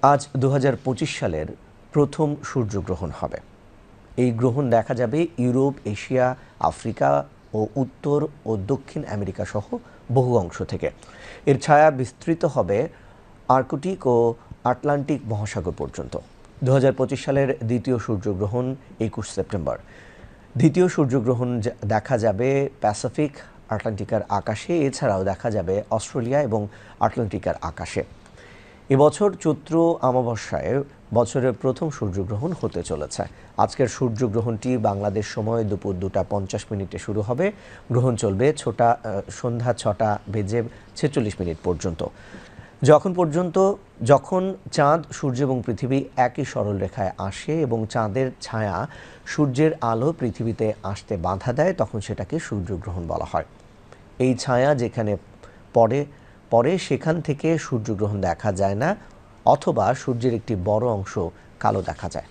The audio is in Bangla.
আজ ২০২৫ সালের প্রথম সূর্যগ্রহণ হবে। এই গ্রহণ দেখা যাবে ইউরোপ, এশিয়া, আফ্রিকা ও উত্তর ও দক্ষিণ আমেরিকা সহ বহু অংশ থেকে। এর ছায়া বিস্তৃত হবে আর্কটিক ও আটলান্টিক মহাসাগর পর্যন্ত। ২০২৫ সালের দ্বিতীয় সূর্যগ্রহণ ২১ সেপ্টেম্বর। দ্বিতীয় সূর্যগ্রহণ দেখা যাবে প্যাসিফিক আটলান্টিকার আকাশে, এছাড়াও দেখা যাবে অস্ট্রেলিয়া এবং আটলান্টিকার আকাশে। এবছর চৈত্র অমাবস্যায় বছরের প্রথম সূর্যগ্রহণ হতে চলেছে। আজকের সূর্যগ্রহণটি বাংলাদেশ সময় দুপুর 2:50 শুরু হবে। গ্রহণ চলবে সন্ধ্যা 6:46 পর্যন্ত। যখন চাঁদ, সূর্য এবং পৃথিবী একই সরল রেখায় আসে এবং চাঁদের ছায়া সূর্যের আলো পৃথিবীতে আসতে বাধা দেয়, তখন সেটাকে সূর্যগ্রহণ বলা হয়। এই ছায়া যেখানে পরে সেখান থেকে সূর্যগ্রহণ দেখা যায় না, অথবা সূর্যের একটি বড় অংশ কালো দেখা যায়।